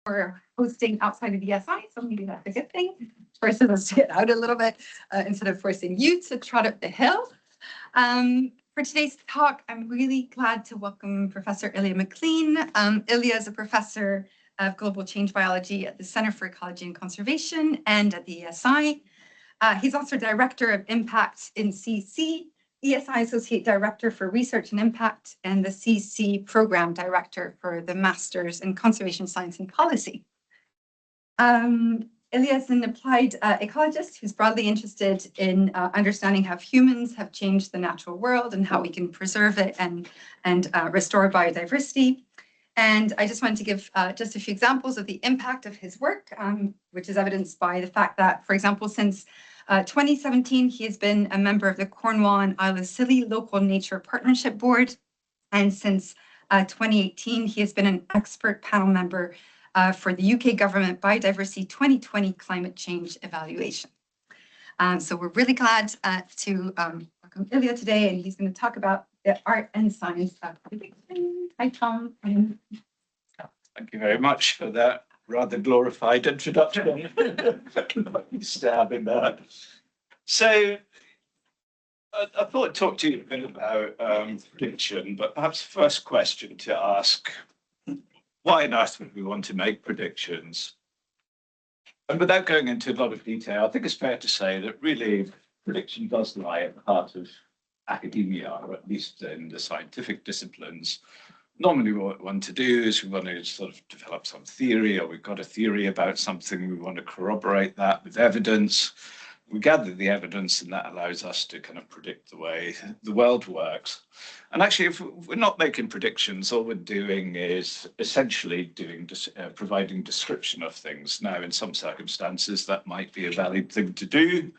for hosting outside of ESI, so maybe that's a good thing. Forces us to get out a little bit instead of forcing you to trot up the hill. For today's talk, I'm really glad to welcome Professor Ilya Maclean. Ilya is a professor of global change biology at the Center for Ecology and Conservation and at the ESI. He's also director of impact in CC, ESI Associate Director for Research and Impact, and the CC Program Director for the Masters in Conservation Science and Policy. Ilya is an applied ecologist who's broadly interested in understanding how humans have changed the natural world and how we can preserve it and restore biodiversity. And I just wanted to give just a few examples of the impact of his work, which is evidenced by the fact that, for example, since 2017, he has been a member of the Cornwall and Isle of Scilly Local Nature Partnership Board. And since 2018, he has been an expert panel member for the UK Government Biodiversity 2020 Climate Change Evaluation. So we're really glad to welcome Ilya today, and he's going to talk about the art and science of prediction. Hi, Tom. Thank you very much for that rather glorified introduction. Stabbing that. So I thought I'd talk to you a bit about prediction, but perhaps the first question to ask, why on earth would we want to make predictions? And without going into a lot of detail, I think it's fair to say that really prediction does lie at the heart of academia, or at least in the scientific disciplines. Normally what we want to do is we want to sort of develop some theory, or we've got a theory about something, we want to corroborate that with evidence. We gather the evidence, and that allows us to kind of predict the way the world works. And actually, if we're not making predictions, all we're doing is essentially providing description of things. Now, in some circumstances, that might be a valid thing to do.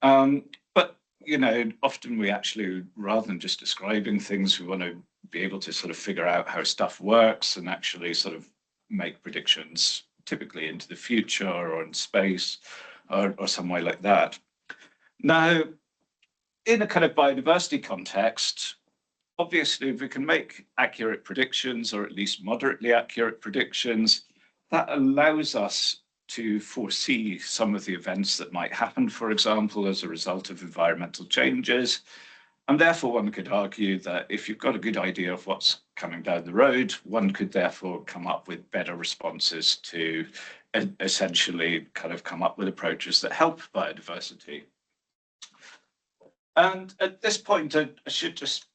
But, you know, often we actually, rather than just describing things, we want to be able to sort of figure out how stuff works and actually sort of make predictions, typically into the future or in space or some way like that. Now, in a kind of biodiversity context, obviously, if we can make accurate predictions, or at least moderately accurate predictions, that allows us to foresee some of the events that might happen, for example, as a result of environmental changes. And therefore, one could argue that if you've got a good idea of what's coming down the road, one could therefore come up with better responses to essentially kind of come up with approaches that help biodiversity. And at this point, I should just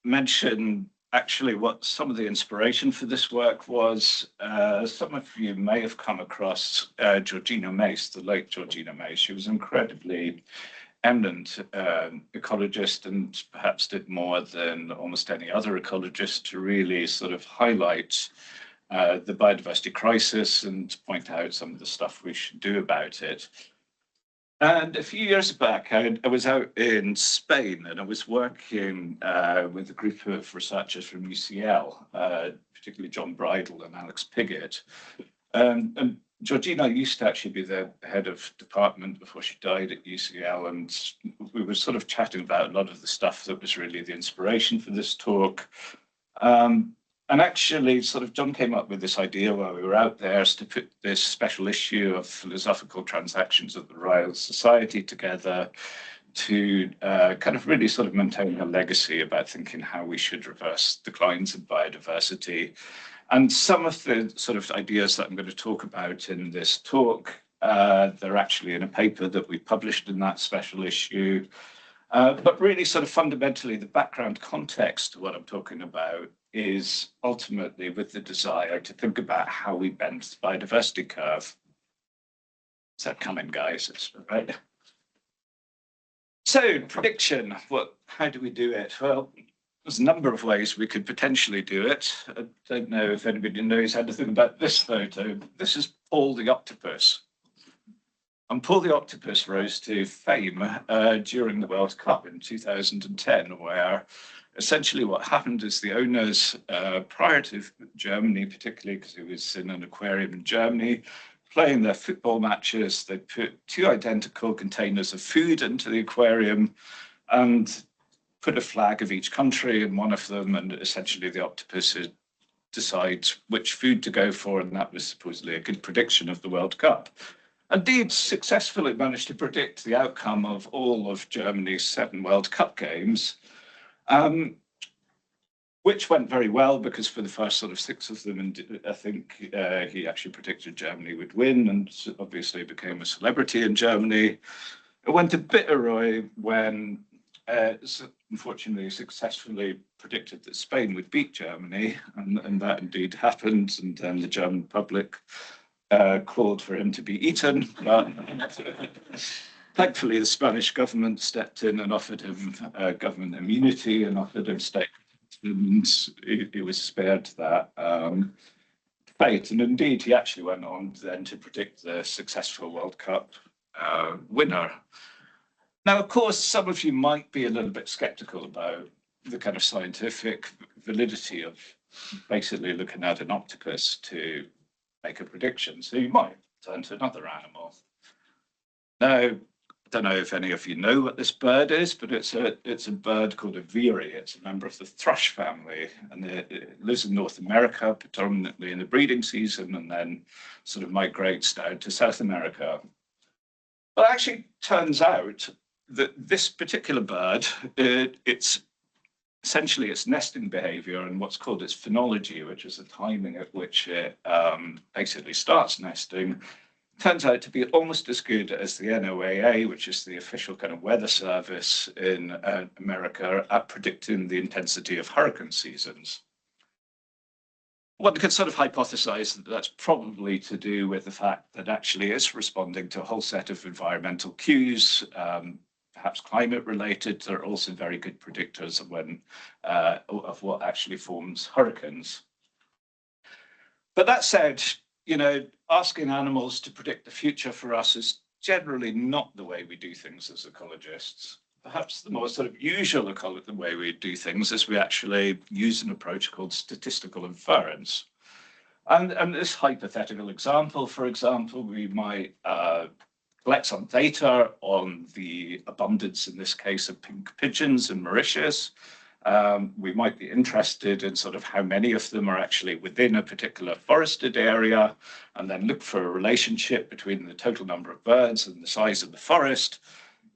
mention actually what some of the inspiration for this work was. Some of you may have come across Georgina Mace, the late Georgina Mace. She was incredibly eminent ecologist, and perhaps did more than almost any other ecologist to really sort of highlight the biodiversity crisis and point out some of the stuff we should do about it. And a few years back, I was out in Spain, and I was working with a group of researchers from UCL, particularly John Bridle and Alex Piggott. And Georgina used to actually be the head of department before she died at UCL, and we were sort of chatting about a lot of the stuff that was really the inspiration for this talk. And actually, sort of John came up with this idea while we were out there to put this special issue of Philosophical Transactions of the Royal Society together to kind of really sort of maintain a legacy about thinking how we should reverse declines in biodiversity. And some of the sort of ideas that I'm going to talk about in this talk, they're actually in a paper that we published in that special issue. But really sort of fundamentally, the background context to what I'm talking about is ultimately with the desire to think about how we bend the biodiversity curve. Is that coming, guys? It's right. So prediction, how do we do it? Well, there's a number of ways we could potentially do it. I don't know if anybody knows anything about this photo. This is Paul the octopus. And Paul the octopus rose to fame during the World Cup in 2010, where essentially what happened is the owners, prior to Germany, particularly because it was in an aquarium in Germany, playing their football matches, they put two identical containers of food into the aquarium and put a flag of each country in one of them, and essentially the octopus decide which food to go for, and that was supposedly a good prediction of the World Cup. Indeed, successfully managed to predict the outcome of all of Germany's 7 World Cup games, which went very well because for the first sort of 6 of them, and I think he actually predicted Germany would win, and obviously became a celebrity in Germany. It went a bit awry when, unfortunately, successfully predicted that Spain would beat Germany, and that indeed happened, and then the German public called for him to be eaten, but thankfully the Spanish government stepped in and offered him government immunity and offered him state, and he was spared that fate. And indeed, he actually went on then to predict the successful World Cup winner. Now, of course, some of you might be a little bit skeptical about the kind of scientific validity of basically looking at an octopus to make a prediction. So you might turn to another animal. Now, I don't know if any of you know what this bird is, but it's a bird called a veery. It's a member of the thrush family, and it lives in North America, predominantly in the breeding season, and then sort of migrates down to South America. But it actually turns out that this particular bird, it's essentially its nesting behavior and what's called its phenology, which is the timing at which it basically starts nesting, turns out to be almost as good as the NOAA, which is the official kind of weather service in America, at predicting the intensity of hurricane seasons. One could sort of hypothesize that that's probably to do with the fact that actually it's responding to a whole set of environmental cues, perhaps climate related. They're also very good predictors of when of what actually forms hurricanes. But that said, you know, asking animals to predict the future for us is generally not the way we do things as ecologists. Perhaps the more sort of usual way we do things is we actually use an approach called statistical inference. And this hypothetical example, for example, we might collect some data on the abundance, in this case, of pink pigeons in Mauritius. We might be interested in sort of how many of them are actually within a particular forested area, and then look for a relationship between the total number of birds and the size of the forest,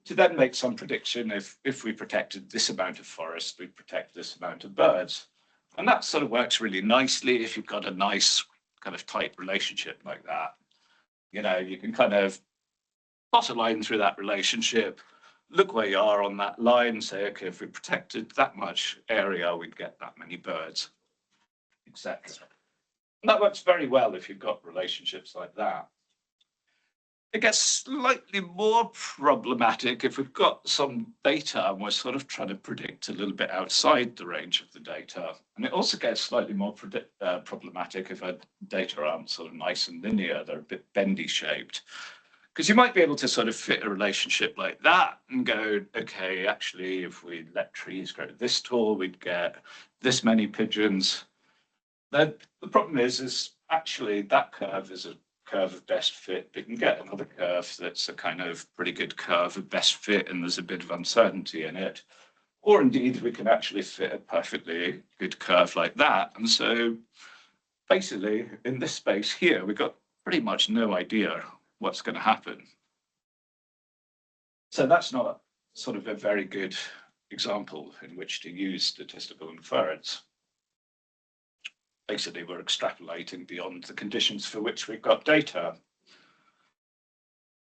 to then make some prediction. If we protected this amount of forest, we'd protect this amount of birds. And that sort of works really nicely if you've got a nice kind of tight relationship like that. You know, you can kind of plot a line through that relationship, look where you are on that line, say, okay, if we protected that much area, we'd get that many birds, etc. And that works very well if you've got relationships like that. It gets slightly more problematic if we've got some data and we're sort of trying to predict a little bit outside the range of the data. And it also gets slightly more problematic if our data aren't sort of nice and linear, they're a bit bendy shaped. Because you might be able to sort of fit a relationship like that and go, okay, actually, if we let trees grow this tall, we'd get this many pigeons. The problem is actually that curve is a curve of best fit, but you can get another curve that's a kind of pretty good curve of best fit, and there's a bit of uncertainty in it. Or indeed, we can actually fit a perfectly good curve like that. And so basically, in this space here, we've got pretty much no idea what's going to happen. So that's not sort of a very good example in which to use statistical inference. Basically, we're extrapolating beyond the conditions for which we've got data.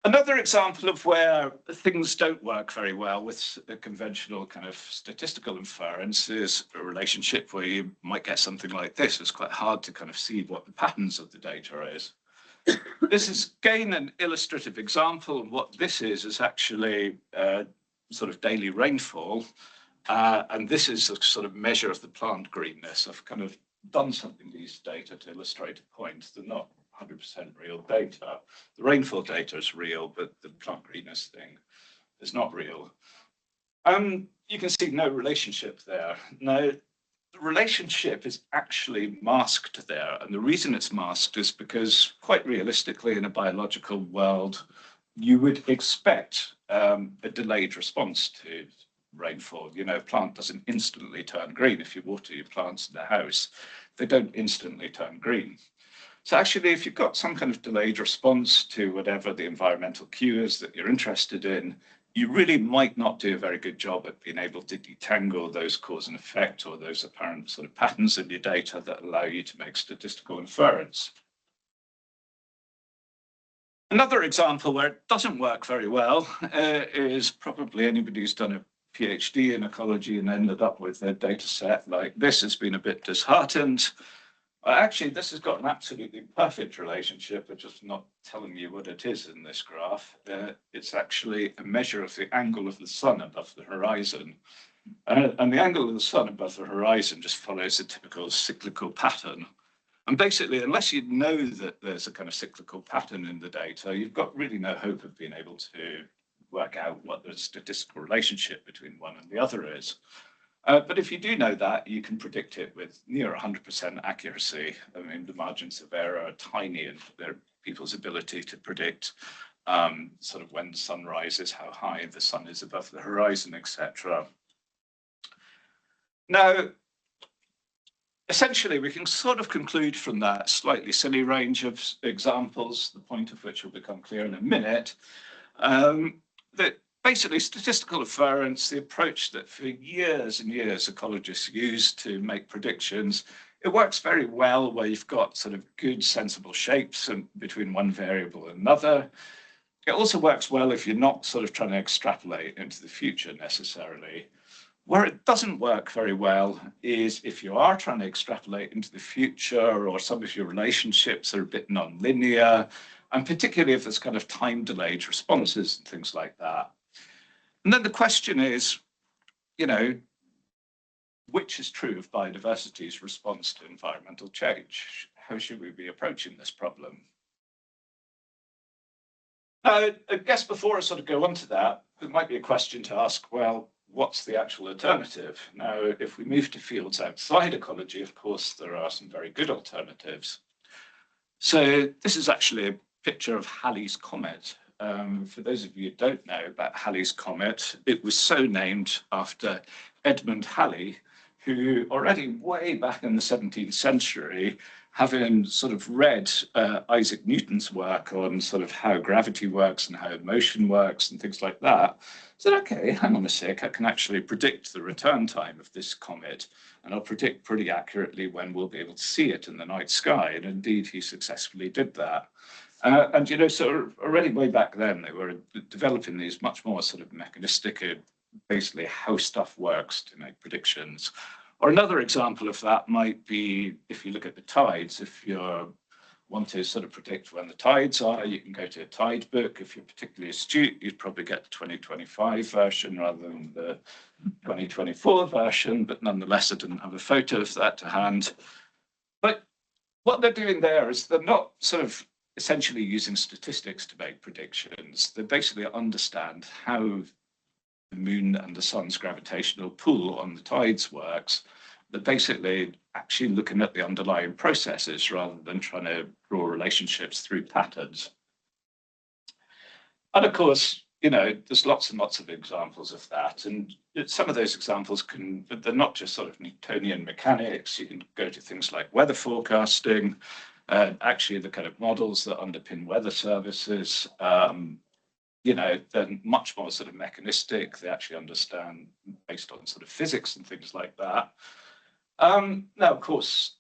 Another example of where things don't work very well with a conventional kind of statistical inference is a relationship where you might get something like this. It's quite hard to kind of see what the patterns of the data is. This is, again, an illustrative example. And what this is actually sort of daily rainfall. And this is a sort of measure of the plant greenness. I've kind of done something with these data to illustrate a point. They're not 100% real data. The rainfall data is real, but the plant greenness thing is not real. You can see no relationship there. Now, the relationship is actually masked there. And the reason it's masked is because, quite realistically, in a biological world, you would expect a delayed response to rainfall. You know, a plant doesn't instantly turn green if you water your plants in the house. they don't instantly turn green. So actually, if you've got some kind of delayed response to whatever the environmental cue is that you're interested in, you really might not do a very good job at being able to detangle those cause and effect or those apparent sort of patterns in your data that allow you to make statistical inference. Another example where it doesn't work very well is probably anybody who's done a PhD in ecology and ended up with a data set like this has been a bit disheartened. Actually, this has got an absolutely perfect relationship. I'm just not telling you what it is in this graph. It's actually a measure of the angle of the sun above the horizon. And the angle of the sun above the horizon just follows a typical cyclical pattern. And basically, unless you know that there's a kind of cyclical pattern in the data, you've got really no hope of being able to work out what the statistical relationship between one and the other is. But if you do know that, you can predict it with near 100% accuracy. I mean, the margins of error are tiny in people's ability to predict sort of when the sun rises, how high the sun is above the horizon, etc. Now, essentially, we can sort of conclude from that slightly silly range of examples, the point of which will become clear in a minute, that basically statistical inference, the approach that for years and years ecologists use to make predictions, it works very well where you've got sort of good sensible shapes between one variable and another. It also works well if you're not sort of trying to extrapolate into the future necessarily. Where it doesn't work very well is if you are trying to extrapolate into the future or some of your relationships are a bit non-linear, and particularly if there's kind of time delayed responses and things like that. And then the question is, you know, which is true of biodiversity's response to environmental change? How should we be approaching this problem? I guess before I sort of go on to that, there might be a question to ask, well, what's the actual alternative? Now, if we move to fields outside ecology, of course, there are some very good alternatives. So this is actually a picture of Halley's Comet. For those of you who don't know about Halley's Comet, it was so named after Edmund Halley, who already way back in the 17th century, having sort of read Isaac Newton's work on sort of how gravity works and how motion works and things like that, said, okay, hang on a sec, I can actually predict the return time of this comet, and I'll predict pretty accurately when we'll be able to see it in the night sky. And indeed, he successfully did that. And, you know, so already way back then, they were developing these much more sort of mechanistic, basically how stuff works to make predictions. Or another example of that might be if you look at the tides, if you want to sort of predict when the tides are, you can go to a tide book. If you're particularly astute, you'd probably get the 2025 version rather than the 2024 version, but nonetheless, I didn't have a photo of that to hand. But what they're doing there is they're not sort of essentially using statistics to make predictions. They basically understand how the moon and the sun's gravitational pull on the tides works. They're basically actually looking at the underlying processes rather than trying to draw relationships through patterns. And of course, you know, there's lots and lots of examples of that. And some of those examples they're not just sort of Newtonian mechanics. You can go to things like weather forecasting, actually the kind of models that underpin weather services. You know, they're much more sort of mechanistic. They actually understand based on sort of physics and things like that. Now, of course,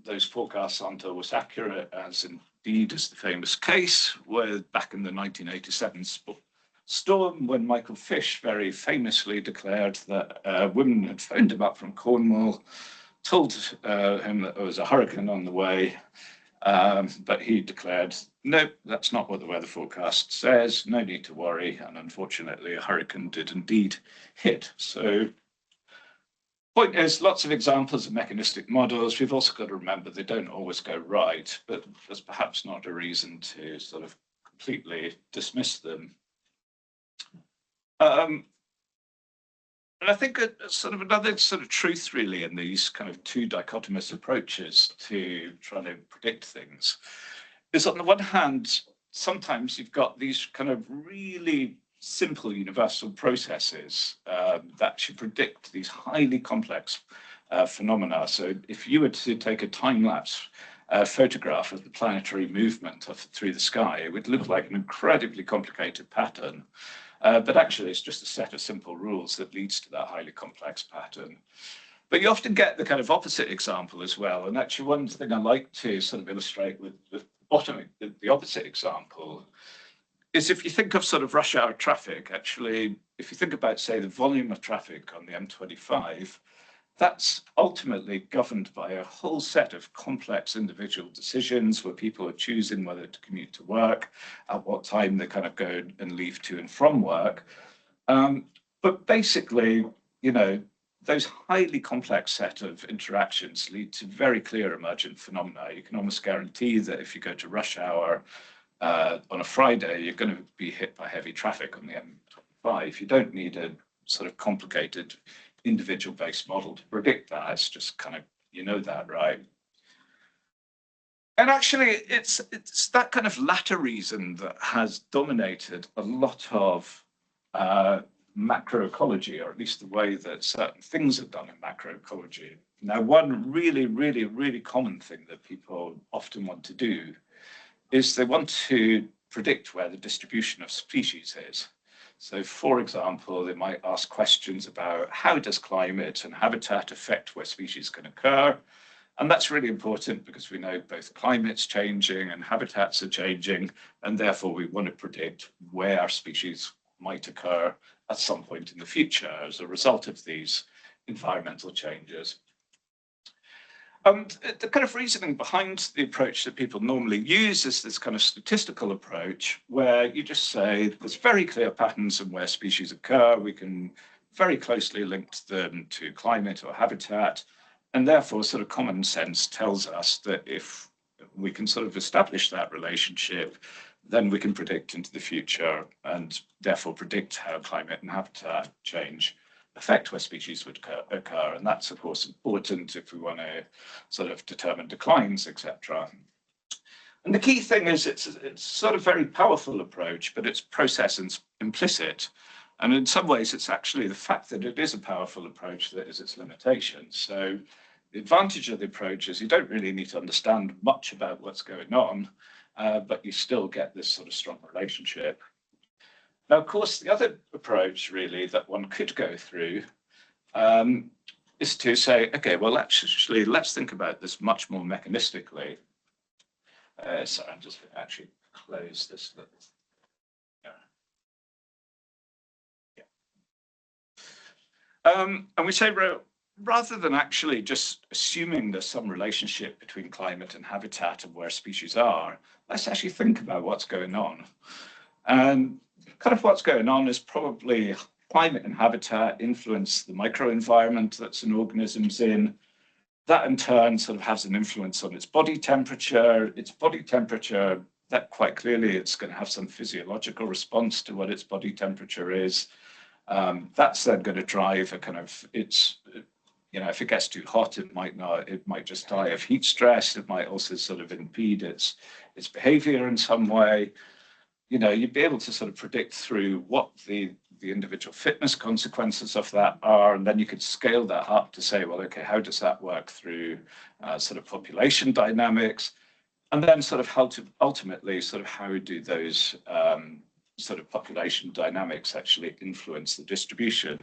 those forecasts aren't always accurate, as indeed is the famous case where back in the 1987 storm, when Michael Fish very famously declared that a woman had phoned him up from Cornwall, told him that there was a hurricane on the way, but he declared, nope, that's not what the weather forecast says, no need to worry. And unfortunately, a hurricane did indeed hit. So point is, lots of examples of mechanistic models. We've also got to remember they don't always go right, but there's perhaps not a reason to sort of completely dismiss them. And I think sort of another sort of truth really in these kind of two dichotomous approaches to trying to predict things is, on the one hand, sometimes you've got these kind of really simple universal processes that should predict these highly complex phenomena. So if you were to take a time-lapse photograph of the planetary movement through the sky, it would look like an incredibly complicated pattern. But actually, it's just a set of simple rules that leads to that highly complex pattern. But you often get the kind of opposite example as well. And actually, one thing I like to sort of illustrate with the opposite example is if you think of sort of rush hour traffic, actually, if you think about, say, the volume of traffic on the M25, that's ultimately governed by a whole set of complex individual decisions where people are choosing whether to commute to work, at what time they kind of go and leave to and from work. But basically, you know, those highly complex set of interactions lead to very clear emergent phenomena. You can almost guarantee that if you go to rush hour on a Friday, you're going to be hit by heavy traffic on the M25. You don't need a sort of complicated individual-based model to predict that. It's just kind of, you know that, right? And actually, it's that kind of latter reason that has dominated a lot of macroecology, or at least the way that certain things are done in macroecology. Now, one really common thing that people often want to do is they want to predict where the distribution of species is. So, for example, they might ask questions about how does climate and habitat affect where species can occur? And that's really important because we know both climate's changing and habitats are changing, and therefore we want to predict where species might occur at some point in the future as a result of these environmental changes. And the kind of reasoning behind the approach that people normally use is this kind of statistical approach where you just say there's very clear patterns in where species occur. We can very closely link them to climate or habitat. And therefore, sort of common sense tells us that if we can sort of establish that relationship, then we can predict into the future and therefore predict how climate and habitat change affect where species would occur. And that's, of course, important if we want to sort of determine declines, etc. And the key thing is it's sort of very powerful approach, but it's process implicit. And in some ways, it's actually the fact that it is a powerful approach that is its limitation. So the advantage of the approach is you don't really need to understand much about what's going on, but you still get this sort of strong relationship. Now, of course, the other approach really that one could go through is to say, okay, well, actually, let's think about this much more mechanistically. Sorry, I'm just going to actually close this little. And we say, rather than actually just assuming there's some relationship between climate and habitat and where species are, let's actually think about what's going on. And kind of what's going on is probably climate and habitat influence the microenvironment that's an organism's in. That in turn sort of has an influence on its body temperature. Its body temperature, that quite clearly it's going to have some physiological response to what its body temperature is. That's then going to drive a kind of its, you know, if it gets too hot, it might just die of heat stress. It might also sort of impede its behavior in some way. You know, you'd be able to sort of predict through what the individual fitness consequences of that are, and then you could scale that up to say, well, okay, how does that work through sort of population dynamics, and then sort of how to ultimately sort of how do those sort of population dynamics actually influence the distribution.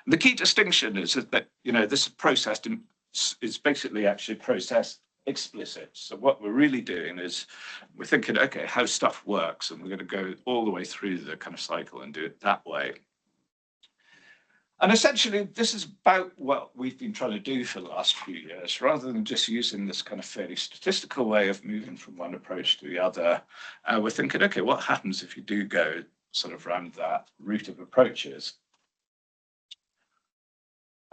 And the key distinction is that, you know, this process is basically actually process explicit. So what we're really doing is we're thinking, okay, how stuff works, and we're going to go all the way through the kind of cycle and do it that way. And essentially, this is about what we've been trying to do for the last few years, rather than just using this kind of fairly statistical way of moving from one approach to the other. We're thinking, okay, what happens if you do go sort of around that route of approaches?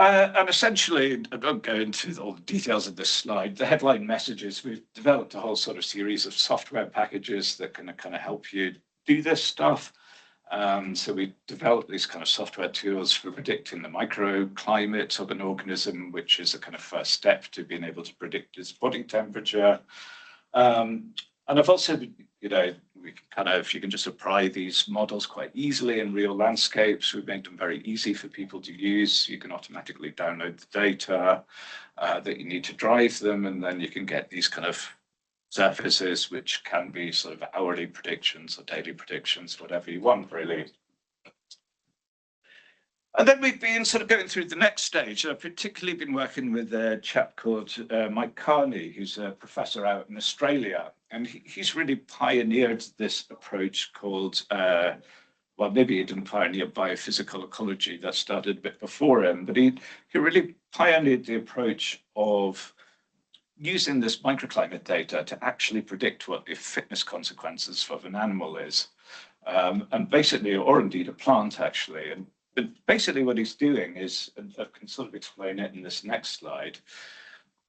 And essentially, I won't go into all the details of this slide. The headline message is we've developed a whole sort of series of software packages that can kind of help you do this stuff. So we developed these kind of software tools for predicting the microclimate of an organism, which is a kind of first step to being able to predict its body temperature. And I've also, you know, you can just apply these models quite easily in real landscapes. We've made them very easy for people to use. You can automatically download the data that you need to drive them, and then you can get these kind of surfaces, which can be sort of hourly predictions or daily predictions, whatever you want, really. And then we've been sort of going through the next stage. I've particularly been working with a chap called Mike Carney, who's a professor out in Australia. And he's really pioneered this approach called, well, maybe he didn't pioneer biophysical ecology, that started a bit before him, but he really pioneered the approach of using this microclimate data to actually predict what the fitness consequences of an animal is. And basically, or indeed a plant, actually. But basically what he's doing is, and I can sort of explain it in this next slide,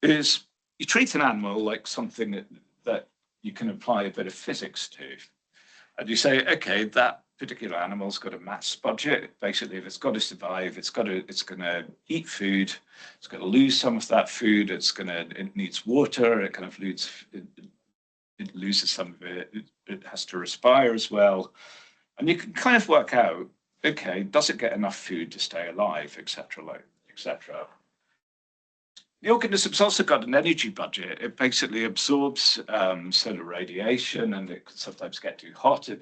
is you treat an animal like something that you can apply a bit of physics to. And you say, okay, that particular animal's got a mass budget. Basically, if it's got to survive, it's going to eat food, it's going to lose some of that food, it needs water, it kind of it loses some of it, it has to respire as well. And you can kind of work out, okay, does it get enough food to stay alive, etc., etc. The organism's also got an energy budget. It basically absorbs solar radiation, and it can sometimes get too hot if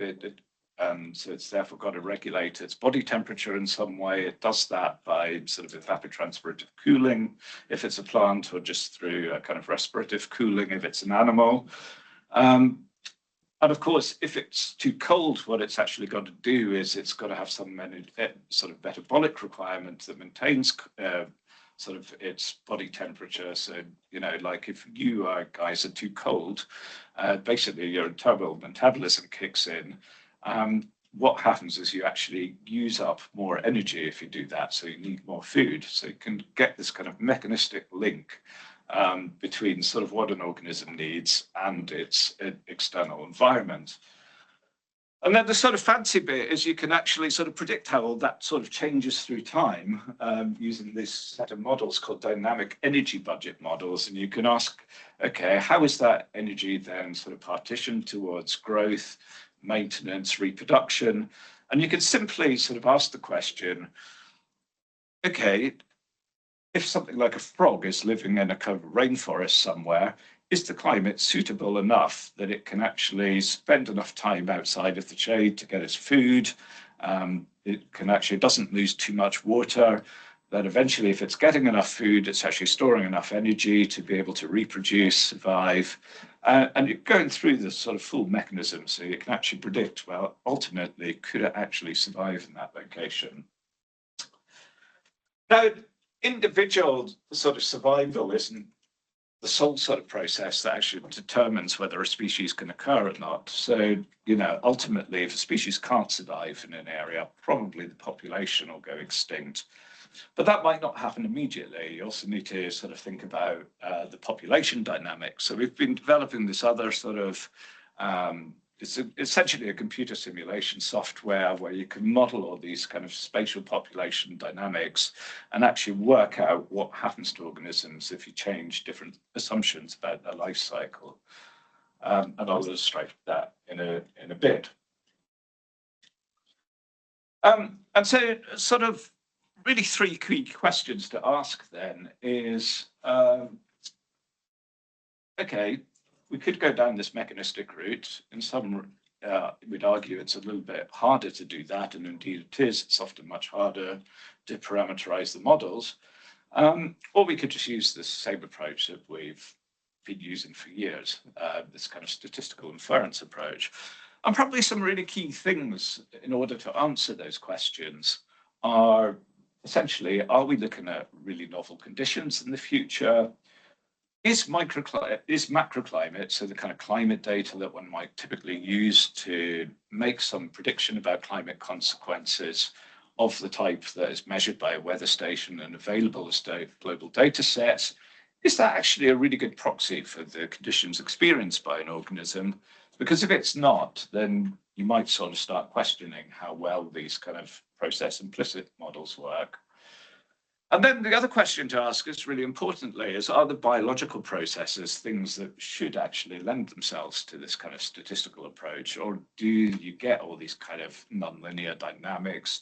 so it's therefore got to regulate its body temperature in some way. It does that by sort of evapotranspirative cooling if it's a plant, or just through a kind of respirative cooling if it's an animal. And of course, if it's too cold, what it's actually got to do is it's got to have some sort of metabolic requirement that maintains sort of its body temperature. So, like if you guys are too cold, basically your internal metabolism kicks in. What happens is you actually use up more energy if you do that. So you need more food. So you can get this kind of mechanistic link between sort of what an organism needs and its external environment. And then the sort of fancy bit is you can actually sort of predict how all that sort of changes through time using this set of models called dynamic energy budget models. And you can ask, okay, how is that energy then sort of partitioned towards growth, maintenance, reproduction? And you can simply sort of ask the question, okay, if something like a frog is living in a kind of rainforest somewhere, is the climate suitable enough that it can actually spend enough time outside of the shade to get its food? It doesn't lose too much water, that eventually if it's getting enough food, it's actually storing enough energy to be able to reproduce, survive. And you're going through this sort of full mechanism, so you can actually predict, well, ultimately, could it actually survive in that location? Now, individual sort of survival isn't the sole sort of process that actually determines whether a species can occur or not. So, ultimately, if a species can't survive in an area, probably the population will go extinct. But that might not happen immediately. You also need to sort of think about the population dynamics. So we've been developing this other sort of it's essentially a computer simulation software where you can model all these kind of spatial population dynamics and actually work out what happens to organisms if you change different assumptions about their life cycle. And I'll illustrate that in a bit. And so sort of really three key questions to ask then is, okay, we could go down this mechanistic route. In some, we'd argue it's a little bit harder to do that, and indeed it is. It's often much harder to parameterize the models. Or we could just use the same approach that we've been using for years, this kind of statistical inference approach. And probably some really key things in order to answer those questions are essentially, are we looking at really novel conditions in the future? Is macroclimate, so the kind of climate data that one might typically use to make some prediction about climate consequences of the type that is measured by a weather station and available as global data sets, is that actually a really good proxy for the conditions experienced by an organism? Because if it's not, then you might sort of start questioning how well these kind of process implicit models work. And then the other question to ask is really importantly is, are the biological processes things that should actually lend themselves to this kind of statistical approach? Or do you get all these kind of nonlinear dynamics?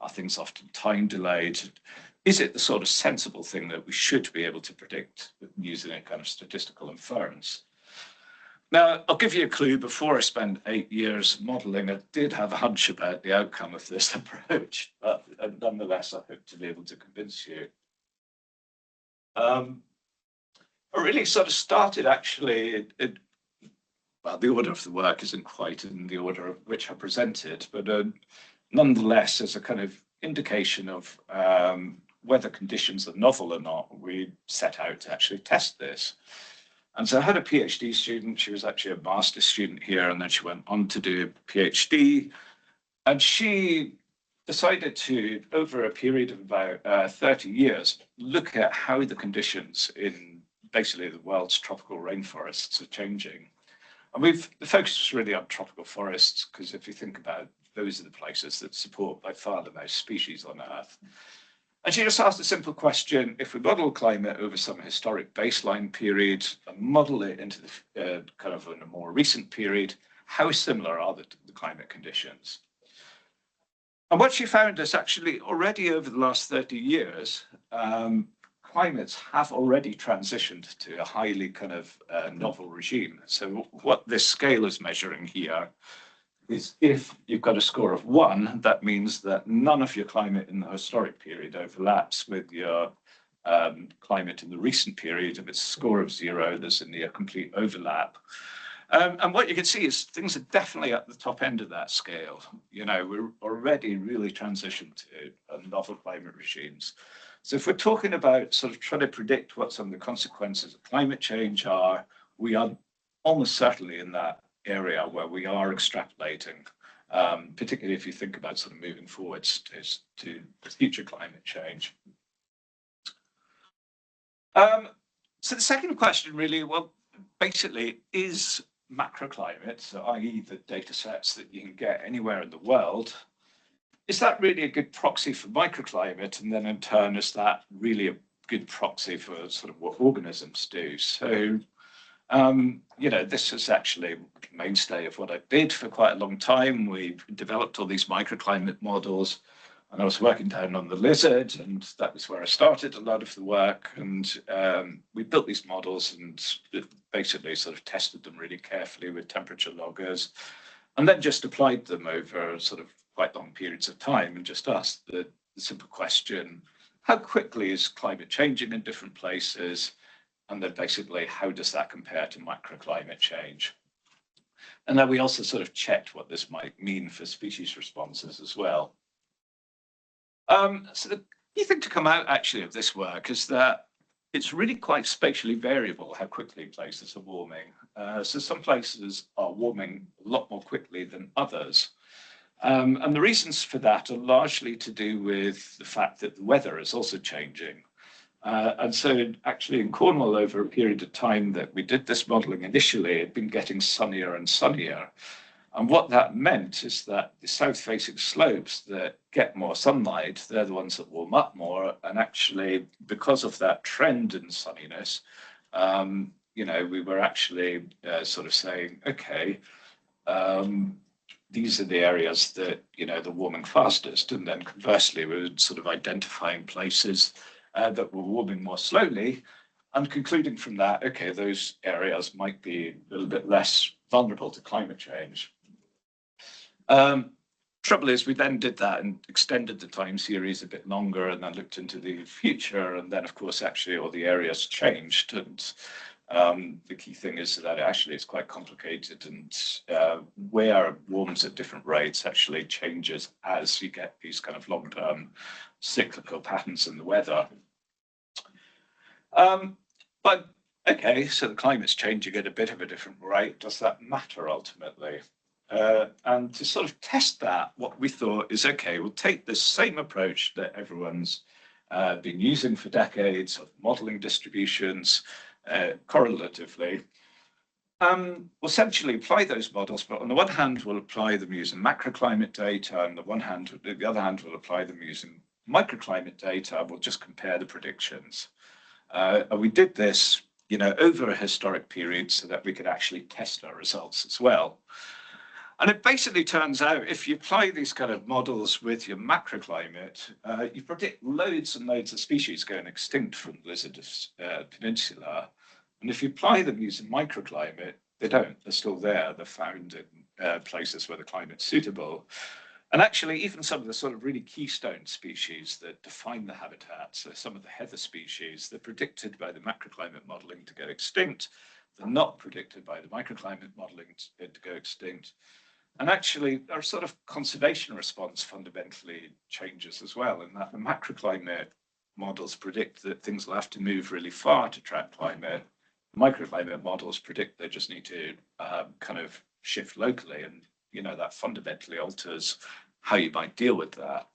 Are things often time delayed? Is it the sort of sensible thing that we should be able to predict using a kind of statistical inference? Now, I'll give you a clue. Before I spent 8 years modeling, I did have a hunch about the outcome of this approach, but nonetheless, I hope to be able to convince you. I really sort of started actually, well, the order of the work isn't quite in the order of which I presented, but nonetheless, as a kind of indication of whether conditions are novel or not, we set out to actually test this. And so I had a PhD student. She was actually a master's student here, and then she went on to do a PhD. And she decided to, over a period of about 30 years, look at how the conditions in basically the world's tropical rainforests are changing. And the focus was really on tropical forests, because if you think about it, those are the places that support by far the most species on Earth. And she just asked a simple question: if we model climate over some historic baseline period and model it into the kind of in a more recent period, how similar are the climate conditions? And what she found is actually already over the last 30 years, climates have already transitioned to a highly kind of novel regime. So what this scale is measuring here is if you've got a score of 1, that means that none of your climate in the historic period overlaps with your climate in the recent period. If it's a score of 0, there's a near complete overlap. And what you can see is things are definitely at the top end of that scale. You know, we're already really transitioned to novel climate regimes. So if we're talking about sort of trying to predict what some of the consequences of climate change are, we are almost certainly in that area where we are extrapolating, particularly if you think about sort of moving forwards to future climate change. So the second question really, well, basically, is macroclimate, so i.e. the data sets that you can get anywhere in the world, is that really a good proxy for microclimate? And then in turn, is that really a good proxy for sort of what organisms do? So you know, this is actually the mainstay of what I did for quite a long time. We developed all these microclimate models, and I was working down on the lizard, and that was where I started a lot of the work. And we built these models and basically sort of tested them really carefully with temperature loggers, and then just applied them over sort of quite long periods of time and just asked the simple question: how quickly is climate changing in different places? And then basically, how does that compare to microclimate change? And then we also sort of checked what this might mean for species responses as well. So the key thing to come out actually of this work is that it's really quite spatially variable how quickly places are warming. So some places are warming a lot more quickly than others. And the reasons for that are largely to do with the fact that the weather is also changing. And so actually in Cornwall, over a period of time that we did this modelling initially, it had been getting sunnier and sunnier. And what that meant is that the south-facing slopes that get more sunlight, they're the ones that warm up more. And actually, because of that trend in sunniness, you know, we were actually sort of saying, okay, these are the areas that, you know, the warming fastest. And then conversely, we were sort of identifying places that were warming more slowly, and concluding from that, okay, those areas might be a little bit less vulnerable to climate change. Trouble is, we then did that and extended the time series a bit longer, and then looked into the future, and then, of course, actually all the areas changed. And the key thing is that actually it's quite complicated, and where warms at different rates actually changes as you get these kind of long-term cyclical patterns in the weather. But okay, so the climate's changing at a bit of a different rate. Does that matter ultimately? And to sort of test that, what we thought is, okay, we'll take this same approach that everyone's been using for decades of modeling distributions correlatively. We'll essentially apply those models, but on the one hand, we'll apply them using macroclimate data, and on the other hand, we'll apply them using microclimate data, we'll just compare the predictions. And we did this, over a historic period so that we could actually test our results as well. And it basically turns out if you apply these kind of models with your macroclimate, you predict loads and loads of species going extinct from the Lizard Peninsula. And if you apply them using microclimate, they don't. They're still there. They're found in places where the climate's suitable. And actually, even some of the sort of really keystone species that define the habitat, so some of the heather species, they're predicted by the macroclimate modeling to go extinct. They're not predicted by the microclimate modeling to go extinct. And actually, our sort of conservation response fundamentally changes as well, in that the macroclimate models predict that things will have to move really far to track climate. Microclimate models predict they just need to kind of shift locally, and that fundamentally alters how you might deal with that.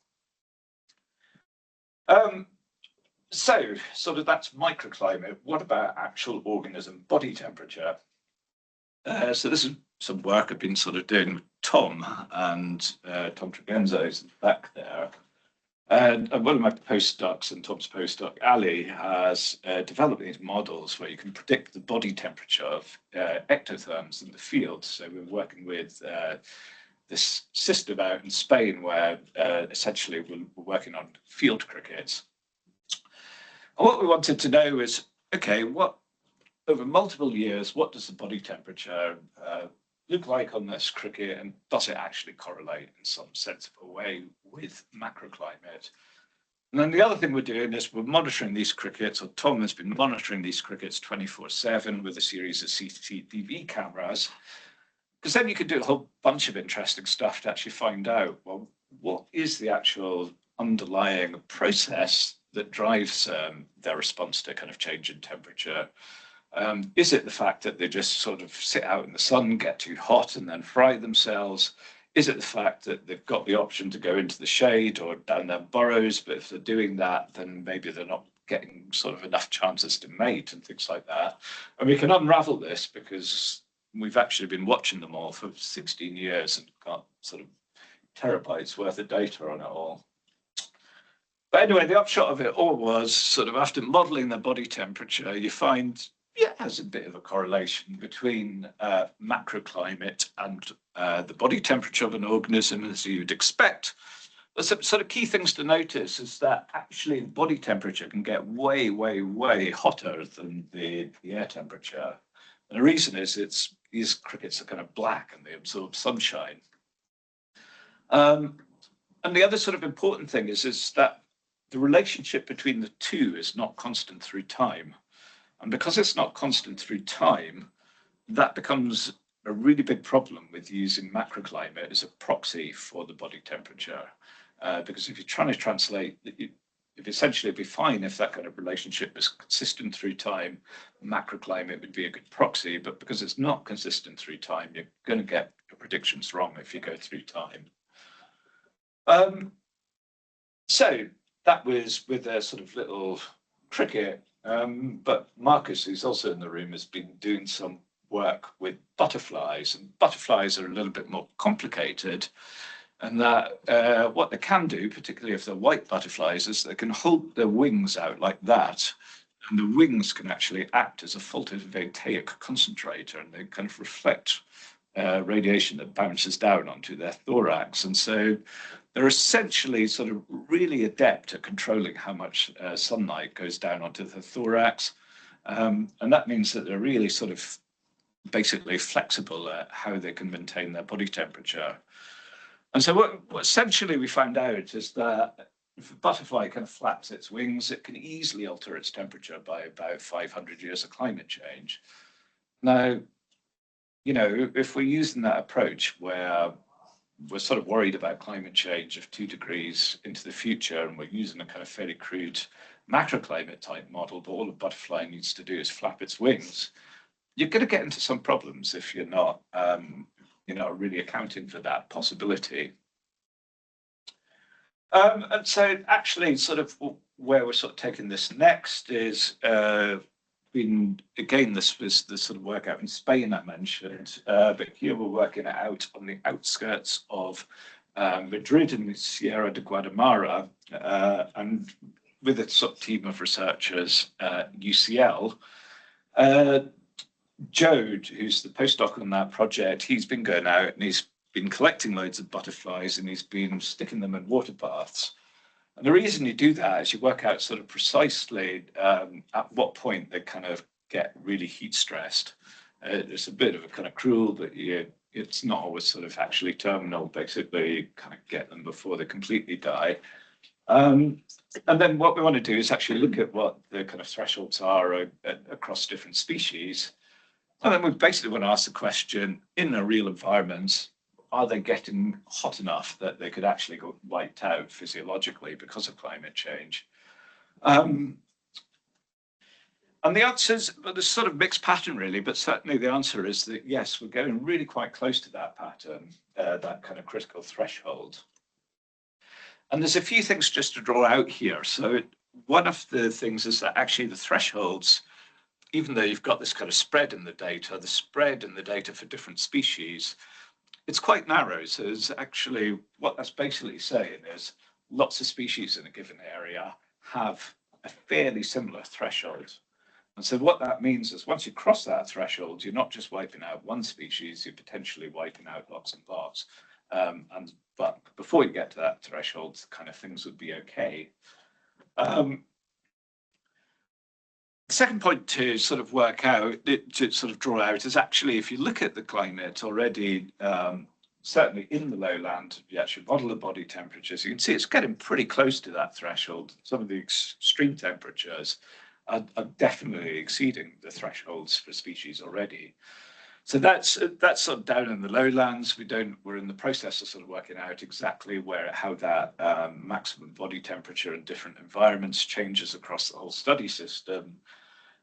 So sort of that's microclimate. What about actual organism body temperature? So this is some work I've been sort of doing with Tom and Tom Tregenzo is back there. And one of my postdocs and Tom's postdoc, Ali, has developed these models where you can predict the body temperature of ectotherms in the field. So we're working with this system out in Spain where essentially we're working on field crickets. And what we wanted to know is, okay, over multiple years, what does the body temperature look like on this cricket, and does it actually correlate in some sensible way with macroclimate? And then the other thing we're doing is we're monitoring these crickets, or Tom has been monitoring these crickets 24/7 with a series of CCTV cameras, because then you could do a whole bunch of interesting stuff to actually find out, well, what is the actual underlying process that drives their response to kind of change in temperature? Is it the fact that they just sort of sit out in the sun, get too hot, and then fry themselves? Is it the fact that they've got the option to go into the shade or down their burrows, but if they're doing that, then maybe they're not getting sort of enough chances to mate and things like that? And we can unravel this because we've actually been watching them all for 16 years and got sort of terabytes worth of data on it all. But anyway, the upshot of it all was sort of after modeling their body temperature, you find there's a bit of a correlation between macroclimate and the body temperature of an organism, as you'd expect. But some sort of key things to notice is that actually the body temperature can get way, way, way hotter than the air temperature. And the reason is these crickets are kind of black and they absorb sunshine. And the other sort of important thing is that the relationship between the two is not constant through time. And because it's not constant through time, that becomes a really big problem with using macroclimate as a proxy for the body temperature. Because if you're trying to translate, if essentially it'd be fine if that kind of relationship is consistent through time, macroclimate would be a good proxy, but because it's not consistent through time, you're going to get your predictions wrong if you go through time. So that was with a sort of little cricket. But Marcus, who's also in the room, has been doing some work with butterflies, and butterflies are a little bit more complicated. And that what they can do, particularly if they're white butterflies, is they can hold their wings out like that, and the wings can actually act as a photovoltaic concentrator, and they kind of reflect radiation that bounces down onto their thorax. And so they're essentially sort of really adept at controlling how much sunlight goes down onto the thorax. And that means that they're really sort of basically flexible at how they can maintain their body temperature. And so what essentially we found out is that if a butterfly kind of flaps its wings, it can easily alter its temperature by about 500 years of climate change. Now, if we're using that approach where we're sort of worried about climate change of 2 degrees into the future, and we're using a kind of fairly crude macroclimate type model, but all a butterfly needs to do is flap its wings, you're going to get into some problems if you're not, really accounting for that possibility. And so actually sort of where we're sort of taking this next is, again, this was the sort of work out in Spain I mentioned, but here we're working it out on the outskirts of Madrid and the Sierra de Guatemala, and with a sort of team of researchers at UCL. Jode, who's the postdoc on that project, he's been going out and he's been collecting loads of butterflies and he's been sticking them in water baths. And the reason you do that is you work out sort of precisely at what point they kind of get really heat stressed. It's a bit of a kind of cruel, but it's not always sort of actually terminal. Basically, you kind of get them before they completely die. And then what we want to do is actually look at what the kind of thresholds are across different species. And then we basically want to ask the question, in a real environment, are they getting hot enough that they could actually go wiped out physiologically because of climate change? And the answer is, well, there's sort of mixed pattern really, but certainly the answer is that yes, we're getting really quite close to that pattern, that kind of critical threshold. And there's a few things just to draw out here. So one of the things is that actually the thresholds, even though you've got this kind of spread in the data for different species, it's quite narrow. So it's actually, what that's basically saying is lots of species in a given area have a fairly similar threshold. And so what that means is once you cross that threshold, you're not just wiping out one species, you're potentially wiping out lots and lots. But before you get to that threshold, kind of things would be okay. The second point to sort of work out, to sort of draw out, is actually if you look at the climate already, certainly in the lowland, you actually model the body temperatures, you can see it's getting pretty close to that threshold. Some of the extreme temperatures are definitely exceeding the thresholds for species already. So that's sort of down in the lowlands. We're in the process of sort of working out exactly how that maximum body temperature in different environments changes across the whole study system.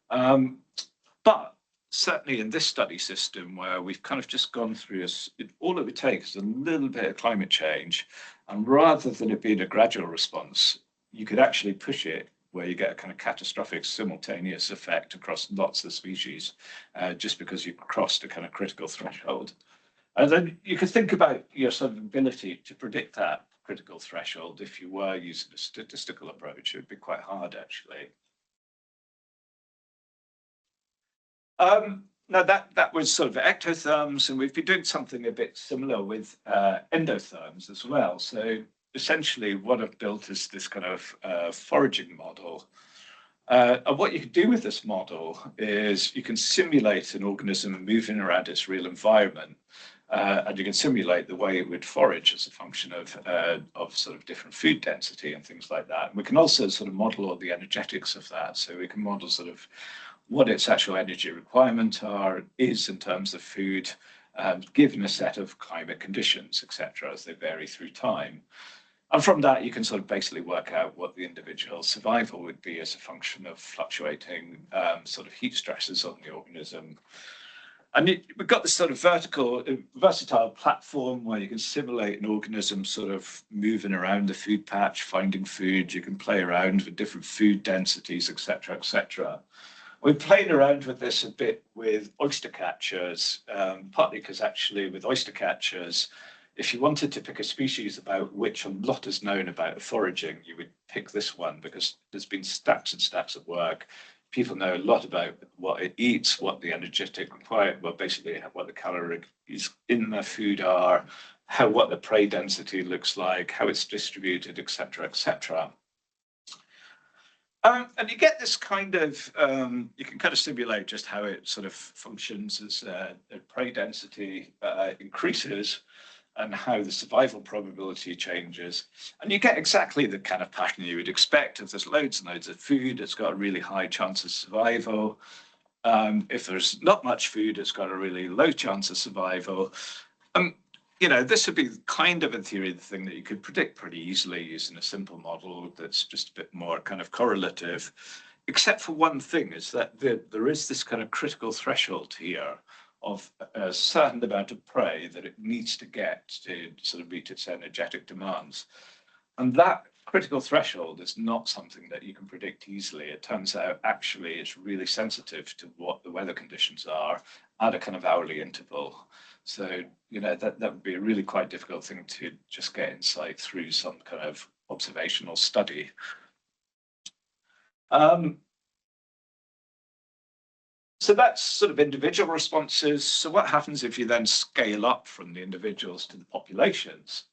But certainly in this study system where we've kind of just gone through all it would take is a little bit of climate change, and rather than it being a gradual response, you could actually push it where you get a kind of catastrophic simultaneous effect across lots of species, just because you've crossed a kind of critical threshold. And then you could think about your sort of ability to predict that critical threshold. If you were using a statistical approach, it would be quite hard actually. Now that was sort of ectotherms, and we've been doing something a bit similar with endotherms as well. So essentially what I've built is this kind of foraging model. And what you can do with this model is you can simulate an organism moving around its real environment, and you can simulate the way it would forage as a function of sort of different food density and things like that. And we can also sort of model all the energetics of that. So we can model sort of what its actual energy requirement is in terms of food, given a set of climate conditions, etc., as they vary through time. And from that, you can sort of basically work out what the individual survival would be as a function of fluctuating sort of heat stresses on the organism. And we've got this sort of versatile platform where you can simulate an organism sort of moving around the food patch, finding food. You can play around with different food densities, etc., etc. We've played around with this a bit with oyster catchers, partly because actually with oyster catchers, if you wanted to pick a species about which a lot is known about foraging, you would pick this one because there's been stacks and stacks of work. People know a lot about what it eats, what the energetic requirement, well, basically what the calories in the food are, what the prey density looks like, how it's distributed, etc., etc. And you get this kind of, you can kind of simulate just how it sort of functions as the prey density increases and how the survival probability changes. And you get exactly the kind of pattern you would expect. If there's loads and loads of food, it's got a really high chance of survival. If there's not much food, it's got a really low chance of survival. You know, this would be kind of in theory the thing that you could predict pretty easily using a simple model that's just a bit more kind of correlative, except for one thing, is that there is this kind of critical threshold here of a certain amount of prey that it needs to get to sort of meet its energetic demands. And that critical threshold is not something that you can predict easily. It turns out actually it's really sensitive to what the weather conditions are at a kind of hourly interval. So, that would be a really quite difficult thing to just get insight through some kind of observational study. So that's sort of individual responses. So what happens if you then scale up from the individuals to the populations?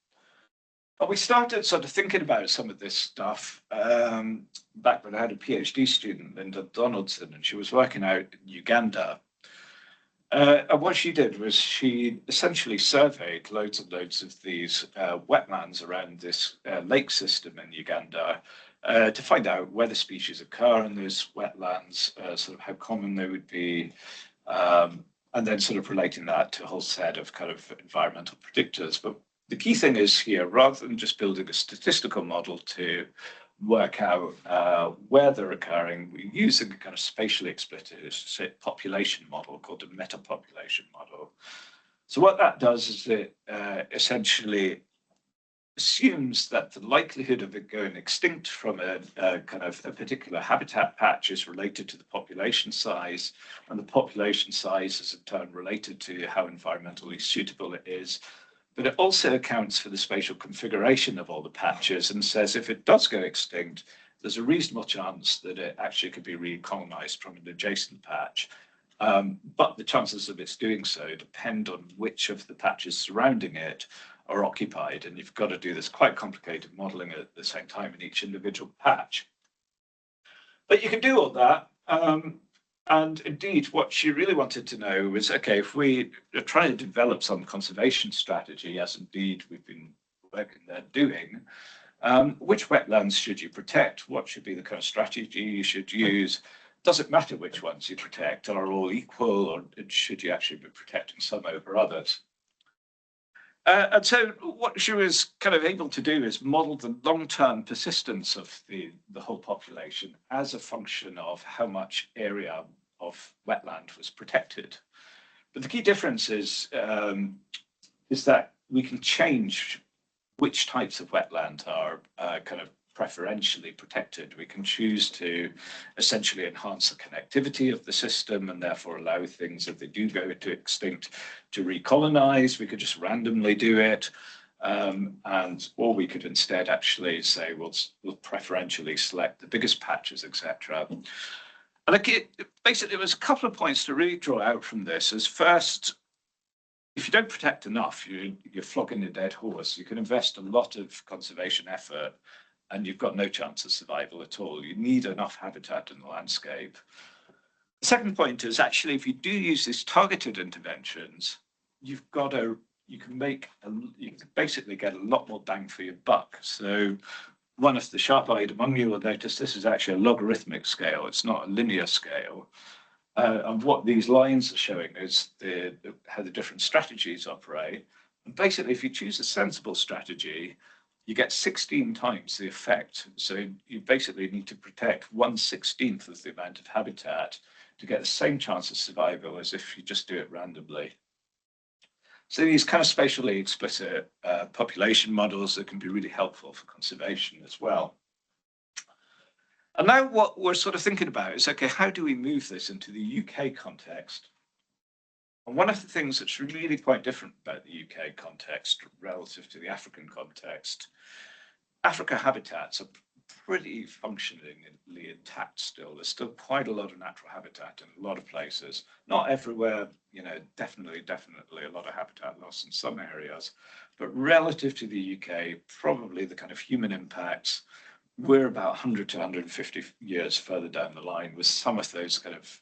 Well, we started sort of thinking about some of this stuff back when I had a PhD student, Linda Donaldson, and she was working out in Uganda. And what she did was she essentially surveyed loads and loads of these wetlands around this lake system in Uganda to find out where the species occur in those wetlands, sort of how common they would be, and then sort of relating that to a whole set of kind of environmental predictors. But the key thing is here, rather than just building a statistical model to work out where they're occurring, we're using a kind of spatially explicit population model called a metapopulation model. So what that does is it essentially assumes that the likelihood of it going extinct from a kind of a particular habitat patch is related to the population size, and the population size is in turn related to how environmentally suitable it is. But it also accounts for the spatial configuration of all the patches and says if it does go extinct, there's a reasonable chance that it actually could be recolonized from an adjacent patch. But the chances of its doing so depend on which of the patches surrounding it are occupied, and you've got to do this quite complicated modeling at the same time in each individual patch. But you can do all that. And indeed, what she really wanted to know was, okay, if we are trying to develop some conservation strategy, as indeed we've been working there doing, which wetlands should you protect? What should be the kind of strategy you should use? Does it matter which ones you protect? Are all equal, or should you actually be protecting some over others? And so what she was kind of able to do is model the long-term persistence of the whole population as a function of how much area of wetland was protected. But the key difference is that we can change which types of wetland are kind of preferentially protected. We can choose to essentially enhance the connectivity of the system and therefore allow things, if they do go to extinct, to recolonize. We could just randomly do it. Or we could instead actually say, we'll preferentially select the biggest patches, etc. And basically, there was a couple of points to really draw out from this. Is first, if you don't protect enough, you're flogging a dead horse. You can invest a lot of conservation effort and you've got no chance of survival at all. You need enough habitat in the landscape. The second point is actually, if you do use these targeted interventions, you can basically get a lot more bang for your buck. So one of the sharp-eyed among you will notice this is actually a logarithmic scale. It's not a linear scale. And what these lines are showing is how the different strategies operate. And basically, if you choose a sensible strategy, you get 16 times the effect. So you basically need to protect 1/16 of the amount of habitat to get the same chance of survival as if you just do it randomly. So these kind of spatially explicit population models that can be really helpful for conservation as well. And now what we're sort of thinking about is, okay, how do we move this into the UK context? And one of the things that's really quite different about the UK context relative to the African context, Africa habitats are pretty functionally intact still. There's still quite a lot of natural habitat in a lot of places. Not everywhere, definitely a lot of habitat loss in some areas. But relative to the UK, probably the kind of human impacts, we're about 100 to 150 years further down the line with some of those kind of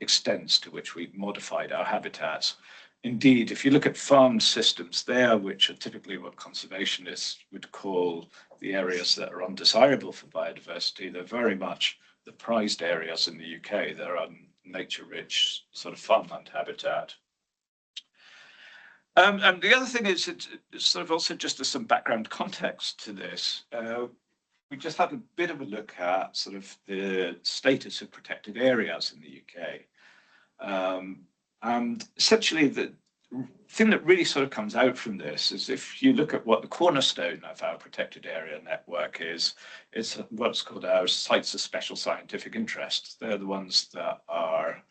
extents to which we've modified our habitats. Indeed, if you look at farmed systems there, which are typically what conservationists would call the areas that are undesirable for biodiversity, they're very much the prized areas in the UK. They're on nature-rich sort of farmland habitat. And the other thing is, it's sort of also just as some background context to this. We just had a bit of a look at sort of the status of protected areas in the UK. And essentially, the thing that really sort of comes out from this is if you look at what the cornerstone of our protected area network is, it's what's called our sites of special scientific interest. They're the ones that are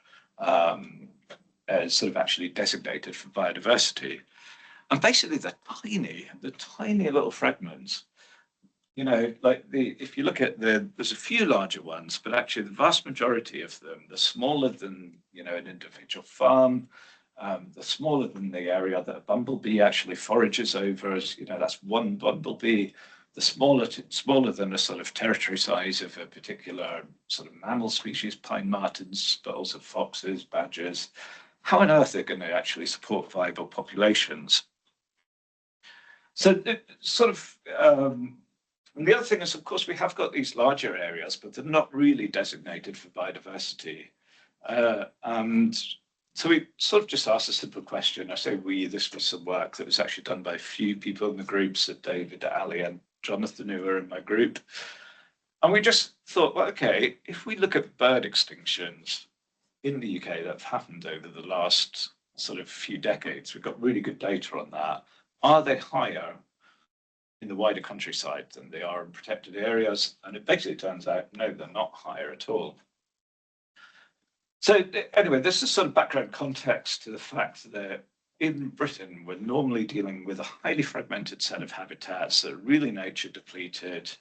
sort of actually designated for biodiversity. And basically the tiny little fragments, you know, like if you look at there's a few larger ones, but actually the vast majority of them, they're smaller than, you know, an individual farm. They're smaller than the area that a bumblebee actually forages over. You know, that's one bumblebee. The smaller than a sort of territory size of a particular sort of mammal species, pine martens, but also foxes, badgers. How on earth are they going to actually support viable populations? So it sort of, and the other thing is, of course, we have got these larger areas, but they're not really designated for biodiversity. And so we sort of just asked a simple question. I say we, this was some work that was actually done by a few people in the groups, so David, Ali, and Jonathan, who were in my group. And we just thought, well, okay, if we look at bird extinctions in the UK that have happened over the last sort of few decades, we've got really good data on that. Are they higher in the wider countryside than they are in protected areas? And it basically turns out, no, they're not higher at all. So anyway, this is sort of background context to the fact that in Britain, we're normally dealing with a highly fragmented set of habitats that are really nature depleted.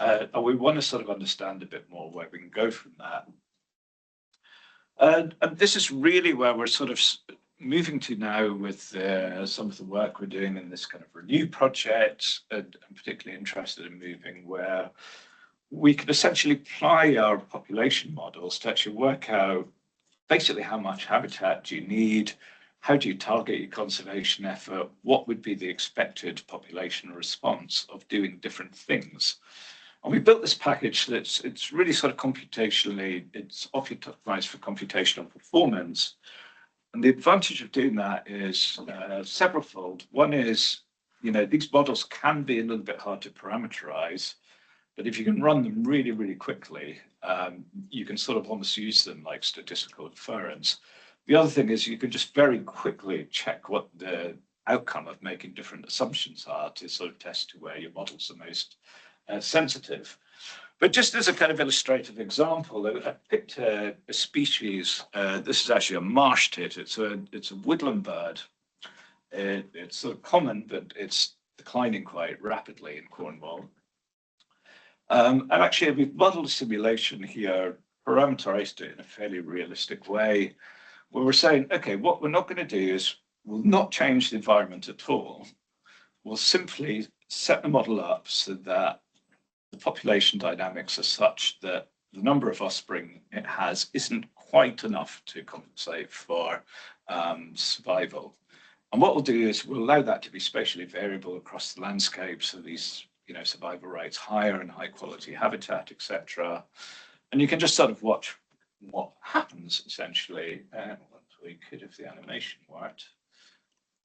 And we want to sort of understand a bit more where we can go from that. And this is really where we're sort of moving to now with some of the work we're doing in this kind of Renew project. And I'm particularly interested in moving where we can essentially apply our population models to actually work out basically how much habitat do you need, how do you target your conservation effort, what would be the expected population response of doing different things. And we built this package that's it's really sort of computationally, it's optimized for computational performance. And the advantage of doing that is severalfold. One is, you know, these models can be a little bit hard to parameterize, but if you can run them really, really quickly, you can sort of almost use them like statistical inference. The other thing is you can just very quickly check what the outcome of making different assumptions are to sort of test to where your models are most sensitive. But just as a kind of illustrative example, I picked a species. This is actually a marsh tit. It's a woodland bird. It's sort of common, but it's declining quite rapidly in Cornwall. And actually, we've modeled a simulation here, parameterized it in a fairly realistic way, where we're saying, okay, what we're not going to do is we'll not change the environment at all. We'll simply set the model up so that the population dynamics are such that the number of offspring it has isn't quite enough to compensate for survival. And what we'll do is we'll allow that to be spatially variable across the landscape. So these, you know, survival rates higher in high quality habitat, etc. And you can just sort of watch what happens essentially. We could if the animation worked.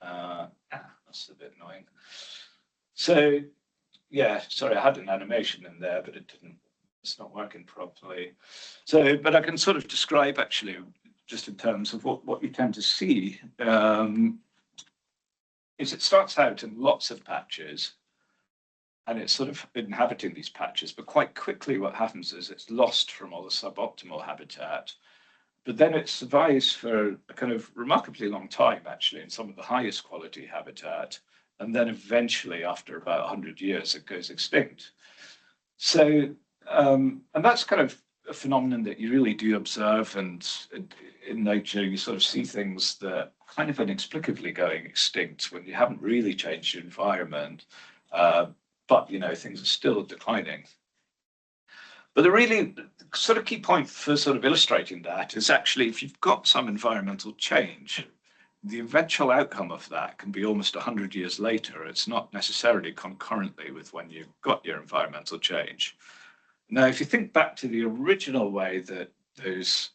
That's a bit annoying. So yeah, sorry, I had an animation in there, but it's not working properly. So, but I can sort of describe actually, just in terms of what you tend to see, is it starts out in lots of patches, and it's sort of inhabiting these patches, but quite quickly what happens is it's lost from all the suboptimal habitat, but then it survives for a kind of remarkably long time, actually, in some of the highest quality habitat. And then eventually, after about 100 years, it goes extinct. So, and that's kind of a phenomenon that you really do observe, and in nature, you sort of see things that kind of inexplicably going extinct when you haven't really changed your environment, but you know things are still declining. But the really sort of key point for sort of illustrating that is actually if you've got some environmental change, the eventual outcome of that can be almost 100 years later. It's not necessarily concurrently with when you've got your environmental change. Now, if you think back to the original way that those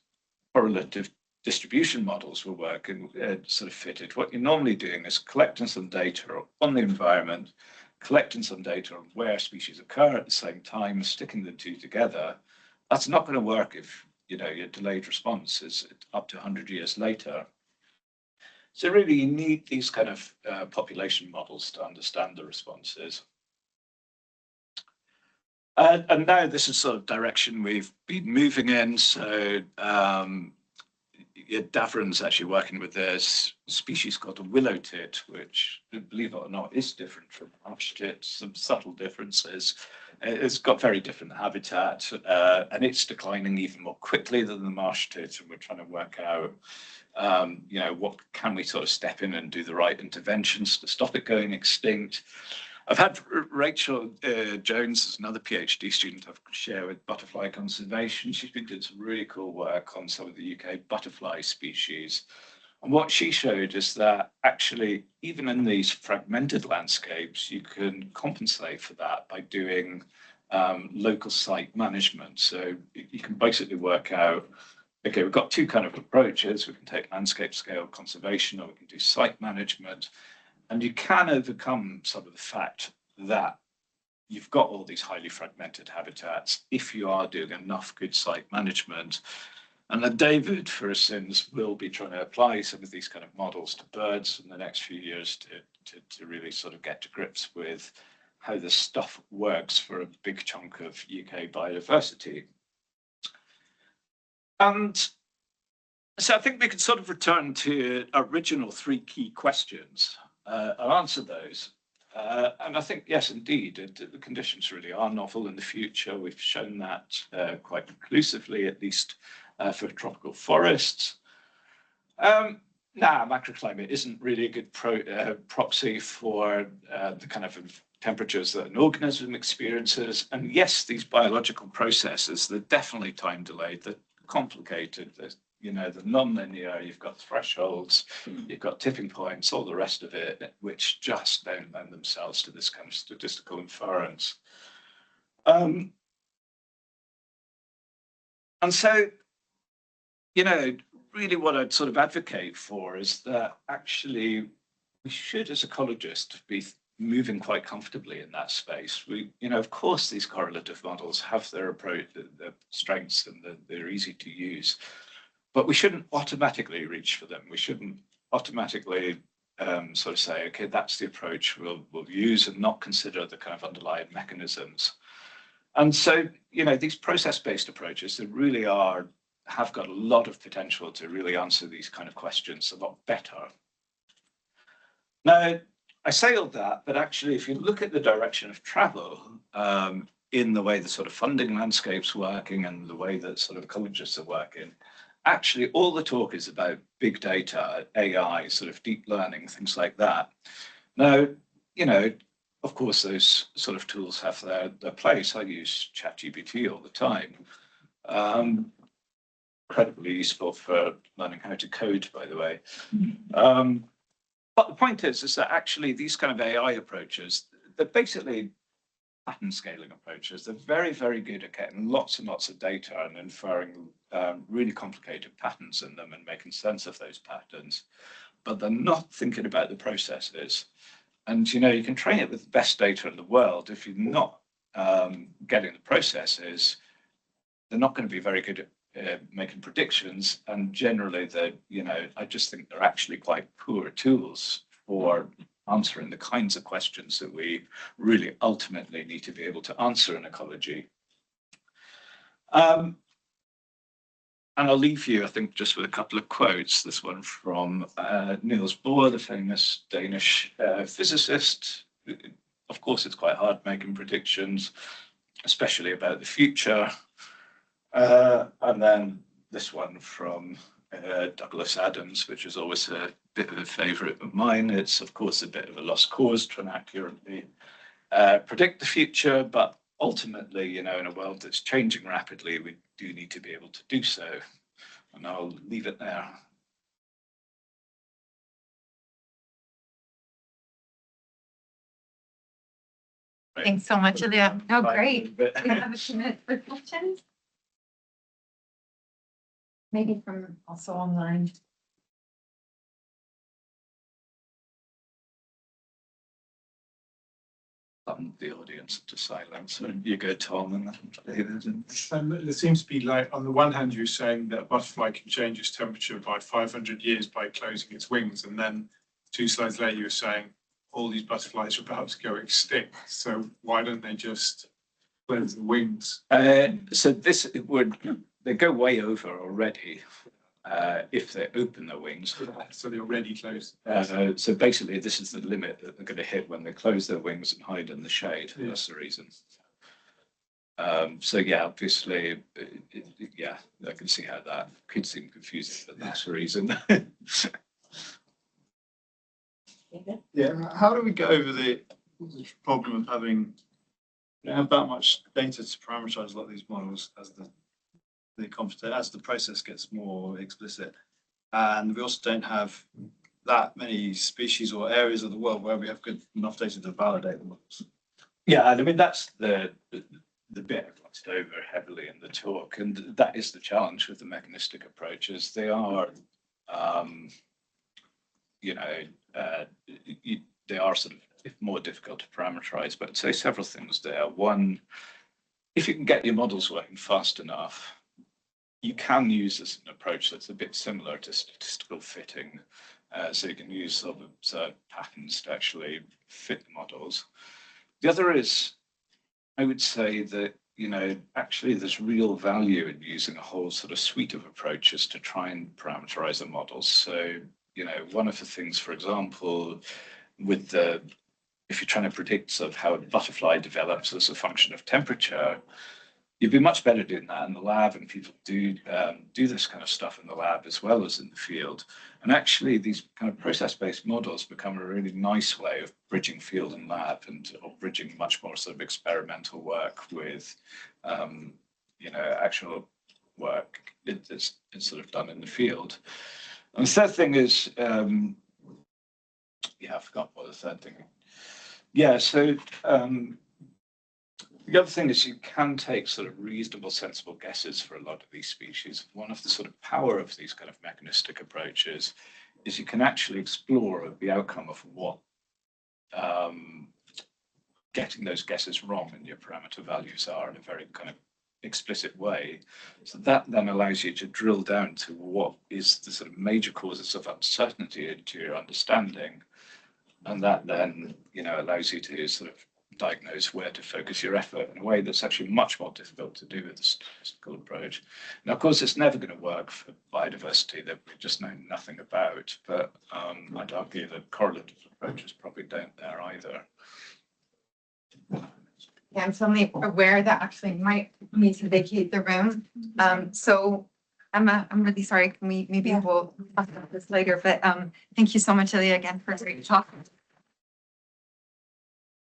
correlative distribution models were working, sort of fitted, what you're normally doing is collecting some data on the environment, collecting some data on where species occur at the same time, sticking the two together. That's not going to work if, you know, your delayed response is up to 100 years later. So really, you need these kind of population models to understand the responses. And now this is sort of direction we've been moving in. So, Davron's actually working with a species called a willow tit, which, believe it or not, is different from marsh tit, some subtle differences. It's got very different habitat, and it's declining even more quickly than the marsh tit, and we're trying to work out, what can we sort of step in and do the right interventions to stop it going extinct. I've had Rachel Jones, as another PhD student I've shared with butterfly conservation. She's been doing some really cool work on some of the UK butterfly species. And what she showed is that actually, even in these fragmented landscapes, you can compensate for that by doing local site management. So you can basically work out, okay, we've got two kind of approaches. We can take landscape scale conservation, or we can do site management. And you can overcome some of the fact that you've got all these highly fragmented habitats if you are doing enough good site management. And that David, for instance, will be trying to apply some of these kind of models to birds in the next few years to really sort of get to grips with how this stuff works for a big chunk of UK biodiversity. And so I think we can sort of return to original three key questions. I'll answer those. And I think, yes, indeed, the conditions really are novel in the future. We've shown that quite conclusively, at least for tropical forests. Macroclimate isn't really a good proxy for the kind of temperatures that an organism experiences. And yes, these biological processes, they're definitely time delayed, they're complicated, they're non-linear, you've got thresholds, you've got tipping points, all the rest of it, which just don't lend themselves to this kind of statistical inference. And so, really what I'd sort of advocate for is that actually we should, as ecologists, be moving quite comfortably in that space. Of course, these correlative models have their approach, their strengths, and they're easy to use. But we shouldn't automatically reach for them. We shouldn't automatically sort of say, okay, that's the approach we'll use, and not consider the kind of underlying mechanisms. And so, these process-based approaches, they really have got a lot of potential to really answer these kind of questions a lot better. Now, I say all that, but actually, if you look at the direction of travel in the way the sort of funding landscape's working and the way that sort of ecologists are working, actually, all the talk is about big data, AI, sort of deep learning, things like that. Now, of course, those sort of tools have their place. I use ChatGPT all the time. Incredibly useful for learning how to code, by the way. But the point is that actually these kind of AI approaches, they're basically pattern scaling approaches. They're very, very good at getting lots and lots of data and inferring really complicated patterns in them and making sense of those patterns, but they're not thinking about the processes. And, you can train it with the best data in the world. If you're not getting the processes, they're not going to be very good at making predictions. And generally, I just think they're actually quite poor tools for answering the kinds of questions that we really ultimately need to be able to answer in ecology. And I'll leave you, I think, just with a couple of quotes. This one from Niels Bohr, the famous Danish physicist. Of course, it's quite hard making predictions, especially about the future. And then this one from Douglas Adams, which is always a bit of a favourite of mine. It's, of course, a bit of a lost cause trying to accurately predict the future, but ultimately, in a world that's changing rapidly, we do need to be able to do so. And I'll leave it there. Thanks so much, Ilya. Oh, great. We have a minute for questions. Maybe from also online. The audience to silence. So you go, Tom, and there seems to be, like, on the one hand, you're saying that a butterfly can change its temperature by 500 years by closing its wings, and then 2 slides later, you're saying all these butterflies are about to go extinct. So why don't they just close the wings? So they go way over already. if they open their wings. So they're already closed. So basically, this is the limit that they're going to hit when they close their wings and hide in the shade. Yeah. That's the reason. So yeah, obviously, yeah, I can see how that could seem confusing, but that's the reason. Yeah, how do we get over the problem of having, you don't have that much data to parameterize a lot of these models as the process gets more explicit, and we also don't have that many species or areas of the world where we have good enough data to validate the models. Yeah, and I mean that's the bit I glossed over heavily in the talk, and that is the challenge with the mechanistic approaches. They are, you know, they are sort of more difficult to parameterize. But I'd say several things there. One, if you can get your models working fast enough, you can use this an approach that's a bit similar to statistical fitting. So you can use sort of observed patterns to actually fit the models. The other is, I would say that, you know, actually there's real value in using a whole sort of suite of approaches to try and parameterize the models. So, you know, one of the things, for example, with if you're trying to predict sort of how a butterfly develops as a function of temperature, you'd be much better doing that in the lab, and people do this kind of stuff in the lab as well as in the field. And actually, these kind of process-based models become a really nice way of bridging field and lab, and or bridging much more sort of experimental work with, you know, actual work it's sort of done in the field. And the third thing is, yeah, I forgot what the third thing. Yeah, so. The other thing is you can take sort of reasonable, sensible guesses for a lot of these species. One of the sort of power of these kind of mechanistic approaches is you can actually explore the outcome of what getting those guesses wrong in your parameter values are in a very kind of explicit way. So that then allows you to drill down to what is the sort of major causes of uncertainty into your understanding. And that then, you know, allows you to sort of diagnose where to focus your effort in a way that's actually much more difficult to do with the statistical approach. Now, of course, it's never going to work for biodiversity that we just know nothing about, but I'd argue that correlative approaches probably don't there either. Yeah, I'm suddenly aware that actually might need to vacate the room. So Emma, I'm really sorry. Can we maybe we'll talk about this later, but thank you so much, Ilya, again for a great talk.